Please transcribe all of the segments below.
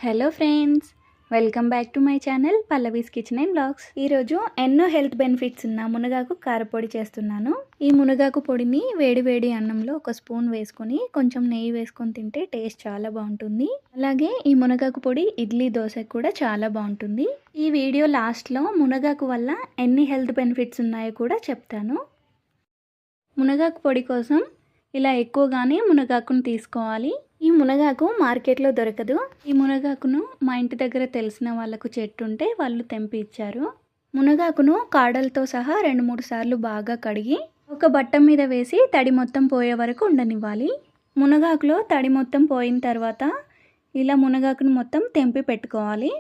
Hello friends, welcome back to my channel Pallavi's kitchen and blogs. ఈరోజు ఎన్నో health benefits ఉన్న మునగాకు కారపొడి చేస్తున్నాను. ఈ మునగాకు పొడిని వేడి వేడి అన్నంలో ఒక స్పూన్ వేసుకొని కొంచెం నెయ్యి వేసుకొని తింటే టేస్ట్ చాలా బాగుంటుంది. అలాగే ఈ మునగాకు పొడి ఇడ్లీ దోశకు కూడా చాలా బాగుంటుంది. ఈ వీడియో లాస్ట్లో మునగాకు వల్ల ఎన్ని హెల్త్ బెనిఫిట్స్ ఉన్నాయో కూడా చెప్తాను. మునగాకు పొడి కోసం ఇలా ఎక్కువగానే మునగాకును తీసుకోవాలి. ఈ మునగాకు మార్కెట్లో దొరకదు. ఈ మునగాకును మా ఇంటి దగ్గర తెలిసిన వాళ్ళకు చెట్టు ఉంటే వాళ్ళు తెంపి ఇచ్చారు. మునగాకును కాడలతో సహా 2-3 సార్లు బాగా కడిగి ఒక బట్ట మీద వేసి తడి మొత్తం పోయే వరకు ఉండనివ్వాలి. మునగాకులో తడి మొత్తం పోయిన తర్వాత ఇలా మునగాకును మొత్తం తెంపి పెట్టుకోవాలి.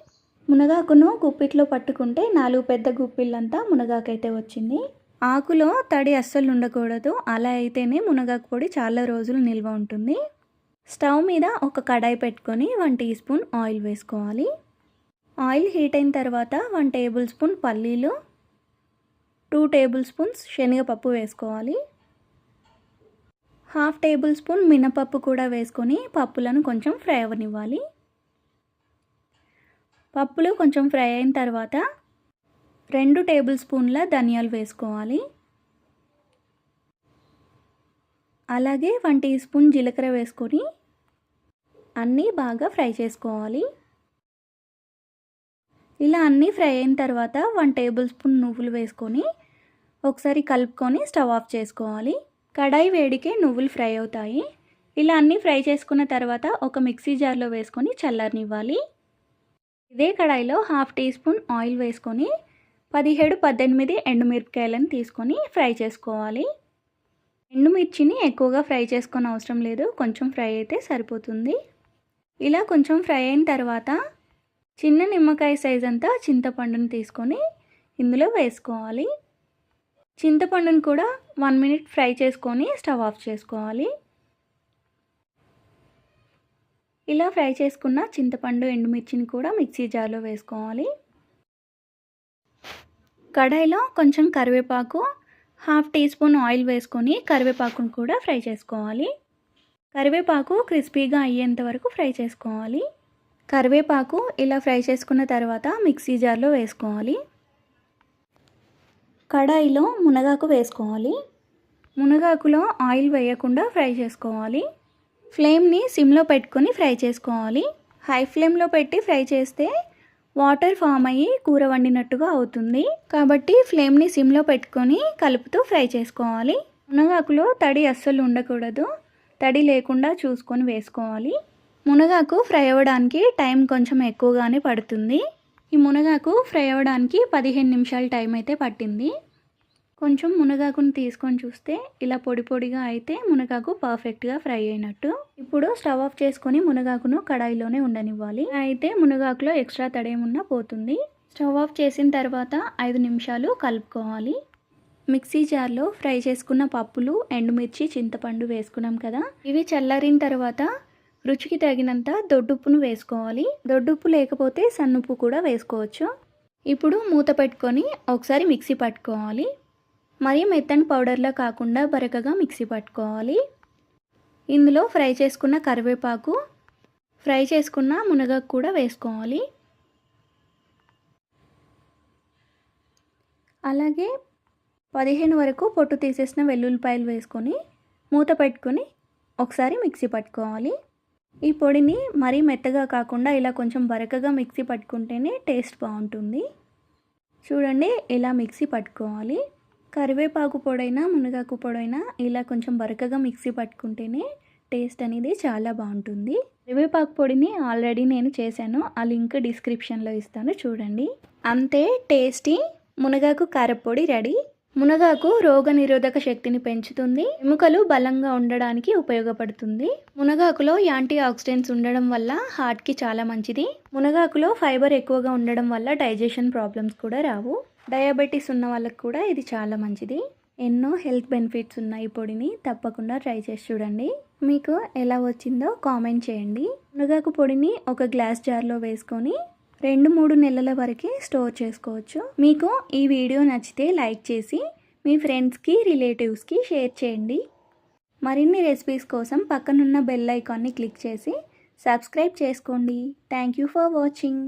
మునగాకును గుప్పిట్లో పట్టుకుంటే 4 పెద్ద గుప్పిళ్ళంతా మునగాకైతే వచ్చింది. ఆకులో తడి అస్సలు ఉండకూడదు. అలా అయితేనే మునగాకు పొడి చాలా రోజులు నిల్వ ఉంటుంది. స్టవ్ మీద ఒక కడాయి పెట్టుకొని 1 టీ స్పూన్ ఆయిల్ వేసుకోవాలి. ఆయిల్ హీట్ అయిన తర్వాత 1 టేబుల్ స్పూన్ పల్లీలు, 2 టేబుల్ స్పూన్స్ శనగపప్పు వేసుకోవాలి. 1/2 టేబుల్ స్పూన్ మినపప్పు కూడా వేసుకొని పప్పులను కొంచెం ఫ్రై అవ్వనివ్వాలి. పప్పులు కొంచెం ఫ్రై అయిన తర్వాత 2 టేబుల్ స్పూన్ల ధనియాలు వేసుకోవాలి. అలాగే 1 టీ స్పూన్ జీలకర్ర వేసుకొని అన్నీ బాగా ఫ్రై చేసుకోవాలి. ఇలా అన్నీ ఫ్రై అయిన తర్వాత 1 టేబుల్ స్పూన్ నువ్వులు వేసుకొని ఒకసారి కలుపుకొని స్టవ్ ఆఫ్ చేసుకోవాలి. కడాయి వేడికే నువ్వులు ఫ్రై అవుతాయి. ఇలా అన్నీ ఫ్రై చేసుకున్న తర్వాత ఒక మిక్సీ జార్లో వేసుకొని చల్లారనివ్వాలి. ఇదే కడాయిలో 1/2 టీ స్పూన్ ఆయిల్ వేసుకొని 17-18 ఎండుమిరపకాయలను తీసుకొని ఫ్రై చేసుకోవాలి. ఎండుమిర్చిని ఎక్కువగా ఫ్రై చేసుకొని అవసరం లేదు, కొంచెం ఫ్రై అయితే సరిపోతుంది. ఇలా కొంచెం ఫ్రై అయిన తర్వాత చిన్న నిమ్మకాయ సైజ్ అంతా చింతపండుని తీసుకొని ఇందులో వేసుకోవాలి. చింతపండుని కూడా 1 మినిట్ ఫ్రై చేసుకొని స్టవ్ ఆఫ్ చేసుకోవాలి. ఇలా ఫ్రై చేసుకున్న చింతపండు ఎండుమిర్చిని కూడా మిక్సీ జార్లో వేసుకోవాలి. కడాయిలో కొంచెం కరివేపాకు, 1/2 టీ స్పూన్ ఆయిల్ వేసుకొని కరివేపాకును కూడా ఫ్రై చేసుకోవాలి. కరివేపాకు క్రిస్పీగా అయ్యేంత వరకు ఫ్రై చేసుకోవాలి. కరివేపాకు ఇలా ఫ్రై చేసుకున్న తర్వాత మిక్సీ జార్లో వేసుకోవాలి. కడాయిలో మునగాకు వేసుకోవాలి. మునగాకులో ఆయిల్ వేయకుండా ఫ్రై చేసుకోవాలి. ఫ్లేమ్ని సిమ్లో పెట్టుకొని ఫ్రై చేసుకోవాలి. హై ఫ్లేమ్లో పెట్టి ఫ్రై చేస్తే వాటర్ ఫామ్ అయ్యి కూర వండినట్టుగా అవుతుంది. కాబట్టి ఫ్లేమ్ని సిమ్లో పెట్టుకొని కలుపుతూ ఫ్రై చేసుకోవాలి. మునగాకులో తడి అస్సలు ఉండకూడదు. తడి లేకుండా చూసుకొని వేసుకోవాలి. మునగాకు ఫ్రై అవ్వడానికి టైం కొంచెం ఎక్కువగానే పడుతుంది. ఈ మునగాకు ఫ్రై అవ్వడానికి 15 నిమిషాల టైం అయితే పట్టింది. కొంచెం మునగాకును తీసుకొని చూస్తే ఇలా పొడి పొడిగా అయితే మునగాకు పర్ఫెక్ట్గా ఫ్రై అయినట్టు. ఇప్పుడు స్టవ్ ఆఫ్ చేసుకొని మునగాకును కడాయిలోనే ఉండనివ్వాలి. అయితే మునగాకులో ఎక్స్ట్రా తడేమున్నా పోతుంది. స్టవ్ ఆఫ్ చేసిన తర్వాత 5 నిమిషాలు కలుపుకోవాలి. మిక్సీ జార్లో ఫ్రై చేసుకున్న పప్పులు, ఎండుమిర్చి, చింతపండు వేసుకున్నాం కదా, ఇవి చల్లారిన తర్వాత రుచికి తగినంత దొడ్డుప్పును వేసుకోవాలి. దొడ్డుప్పు లేకపోతే సన్నుప్పు కూడా వేసుకోవచ్చు. ఇప్పుడు మూత పెట్టుకొని ఒకసారి మిక్సీ పట్టుకోవాలి. మరీ మెత్తని పౌడర్లా కాకుండా బరకగా మిక్సీ పట్టుకోవాలి. ఇందులో ఫ్రై చేసుకున్న కరివేపాకు, ఫ్రై చేసుకున్న మునగాకు కూడా వేసుకోవాలి. అలాగే 15 వరకు పొట్టు తీసేసిన వెల్లుల్లిపాయలు వేసుకొని మూత పెట్టుకొని ఒకసారి మిక్సీ పట్టుకోవాలి. ఈ పొడిని మరీ మెత్తగా కాకుండా ఇలా కొంచెం బరకగా మిక్సీ పట్టుకుంటేనే టేస్ట్ బాగుంటుంది. చూడండి, ఇలా మిక్సీ పట్టుకోవాలి. కరివేపాకు పొడైనా మునగాకు పొడైనా ఇలా కొంచెం బరకగా మిక్సీ పట్టుకుంటేనే టేస్ట్ అనేది చాలా బాగుంటుంది. కరివేపాకు పొడిని ఆల్రెడీ నేను చేశాను, ఆ లింక్ డిస్క్రిప్షన్లో ఇస్తాను, చూడండి. అంతే, టేస్టీ మునగాకు కారపొడి రెడీ. మునగాకు రోగనిరోధక శక్తిని పెంచుతుంది. ఎముకలు బలంగా ఉండడానికి ఉపయోగపడుతుంది. మునగాకులో యాంటీ ఆక్సిడెంట్స్ ఉండడం వల్ల హార్ట్కి చాలా మంచిది. మునగాకులో ఫైబర్ ఎక్కువగా ఉండడం వల్ల డైజెషన్ ప్రాబ్లమ్స్ కూడా రావు. డయాబెటీస్ ఉన్న వాళ్ళకి కూడా ఇది చాలా మంచిది. ఎన్నో హెల్త్ బెనిఫిట్స్ ఉన్నాయి. ఈ పొడిని తప్పకుండా ట్రై చేసి చూడండి. మీకు ఎలా వచ్చిందో కామెంట్ చేయండి. మునగాకు పొడిని ఒక గ్లాస్ జార్లో వేసుకొని 2-3 నెలల వరకు స్టోర్ చేసుకోవచ్చు. మీకు ఈ వీడియో నచ్చితే లైక్ చేసి మీ ఫ్రెండ్స్కి, రిలేటివ్స్కి షేర్ చేయండి. మరిన్ని రెసిపీస్ కోసం పక్కనున్న బెల్ ఐకాన్ని క్లిక్ చేసి సబ్స్క్రైబ్ చేసుకోండి. Thank you for watching.